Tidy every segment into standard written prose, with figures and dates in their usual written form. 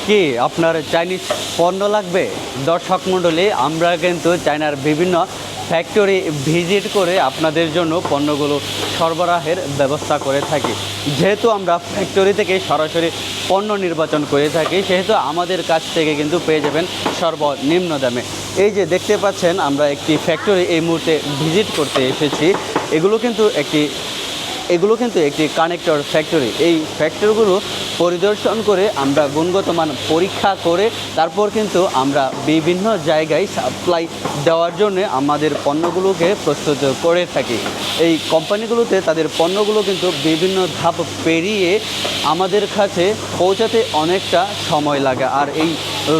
কি আপনার চাইনিজ পণ্য লাগবে? দর্শক মণ্ডলী, আমরা কিন্তু চায়নার বিভিন্ন ফ্যাক্টরি ভিজিট করে আপনাদের জন্য পণ্যগুলো সরবরাহের ব্যবস্থা করে থাকি। যেহেতু আমরা ফ্যাক্টরি থেকে সরাসরি পণ্য নির্বাচন করে থাকি, সেহেতু আমাদের কাছ থেকে কিন্তু পেয়ে যাবেন সর্বনিম্ন দামে। এই যে দেখতে পাচ্ছেন, আমরা একটি ফ্যাক্টরি এই মুহূর্তে ভিজিট করতে এসেছি। এগুলো কিন্তু একটি কানেক্টর ফ্যাক্টরি। এই ফ্যাক্টরিগুলো পরিদর্শন করে আমরা গুণগত মান পরীক্ষা করে তারপর কিন্তু আমরা বিভিন্ন জায়গায় সাপ্লাই দেওয়ার জন্য আমাদের পণ্যগুলোকে প্রস্তুত করে থাকি। এই কোম্পানিগুলোতে তাদের পণ্যগুলো কিন্তু বিভিন্ন ধাপ পেরিয়ে আমাদের কাছে পৌঁছাতে অনেকটা সময় লাগে, আর এই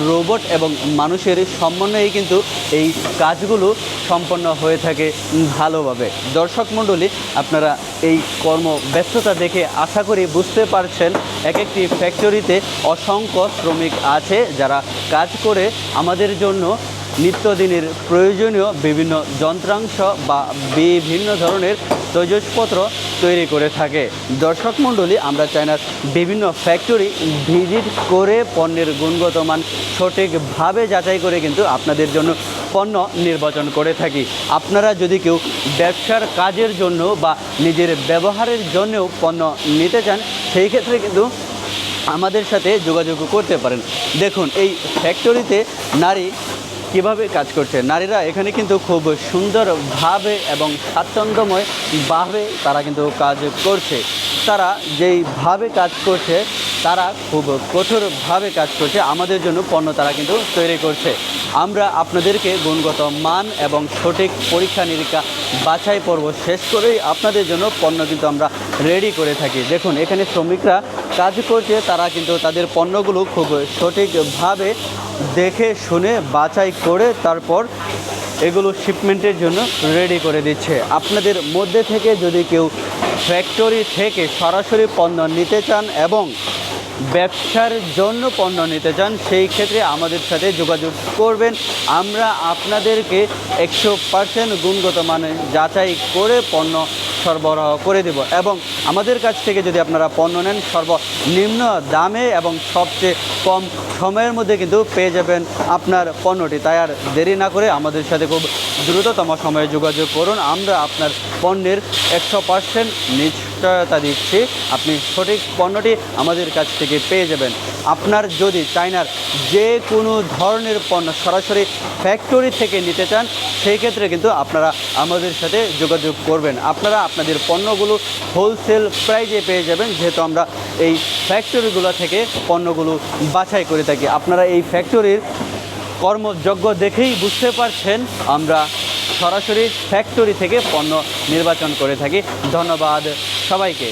রোবট এবং মানুষের সমন্বয়ে কিন্তু এই কাজগুলো সম্পন্ন হয়ে থাকে ভালোভাবে। দর্শক মণ্ডলী, আপনারা এই কর্মব্যস্ততা দেখে আশা করি বুঝতে পারছেন, এক একটি ফ্যাক্টরিতে অসংখ্য শ্রমিক আছে যারা কাজ করে আমাদের জন্য নিত্যদিনের প্রয়োজনীয় বিভিন্ন যন্ত্রাংশ বা বিভিন্ন ধরনের তৈজসপত্র তৈরি করে থাকে। দর্শক মণ্ডলী, আমরা চায়নার বিভিন্ন ফ্যাক্টরি ভিজিট করে পণ্যের গুণগত মান সঠিকভাবে যাচাই করে কিন্তু আপনাদের জন্য পণ্য নির্বাচন করে থাকি। আপনারা যদি কেউ ব্যবসার কাজের জন্য বা নিজের ব্যবহারের জন্যও পণ্য নিতে চান, সেই ক্ষেত্রে কিন্তু আমাদের সাথে যোগাযোগ করতে পারেন। দেখুন, এই ফ্যাক্টরিতে নারী কিভাবে কাজ করছে। নারীরা এখানে কিন্তু খুব সুন্দরভাবে এবং স্বাচ্ছন্দ্যময়ভাবে তারা কিন্তু কাজ করছে। তারা যেইভাবে কাজ করছে, তারা খুব কঠোরভাবে কাজ করছে। আমাদের জন্য পণ্য তারা কিন্তু তৈরি করছে। আমরা আপনাদেরকে গুণগত মান এবং সঠিক পরীক্ষা নিরীক্ষা বাছাই পর্ব শেষ করেই আপনাদের জন্য পণ্য কিন্তু আমরা রেডি করে থাকি। দেখুন, এখানে শ্রমিকরা কাজ করছে, তারা কিন্তু তাদের পণ্যগুলো খুব সঠিকভাবে দেখে শুনে বাছাই করে তারপর এগুলো শিপমেন্টের জন্য রেডি করে দিচ্ছে। আপনাদের মধ্যে থেকে যদি কেউ ফ্যাক্টরি থেকে সরাসরি পণ্য নিতে চান এবং ব্যবসার জন্য পণ্য নিতে চান, সেই ক্ষেত্রে আমাদের সাথে যোগাযোগ করবেন। আমরা আপনাদেরকে 100% গুণগত মানে যাচাই করে পণ্য সরবরাহ করে দেব, এবং আমাদের কাছ থেকে যদি আপনারা পণ্য নেন সর্বনিম্ন দামে এবং সবচেয়ে কম সময়ের মধ্যে কিন্তু পেয়ে যাবেন আপনার পণ্যটি। তাই আর দেরি না করে আমাদের সাথে খুব দ্রুততম সময়ে যোগাযোগ করুন। আমরা আপনার পণ্যের 100% নিশ্চয়তা দিচ্ছি, আপনি সঠিক পণ্যটি আমাদের কাছ থেকে পেয়ে যাবেন। আপনার যদি চায়নার যে কোনো ধরনের পণ্য সরাসরি ফ্যাক্টরি থেকে নিতে চান, সেই ক্ষেত্রে কিন্তু আপনারা আমাদের সাথে যোগাযোগ করবেন। আপনারা আপনাদের পণ্যগুলো হোলসেল প্রাইজে পেয়ে যাবেন, যেহেতু আমরা এই ফ্যাক্টরিগুলো থেকে পণ্যগুলো বাছাই করে থাকি। আপনারা এই ফ্যাক্টরির কর্মযোগ্য দেখেই বুঝতে পারছেন, আমরা সরাসরি ফ্যাক্টরি থেকে পণ্য নির্বাচন করে থাকি। ধন্যবাদ সবাইকে।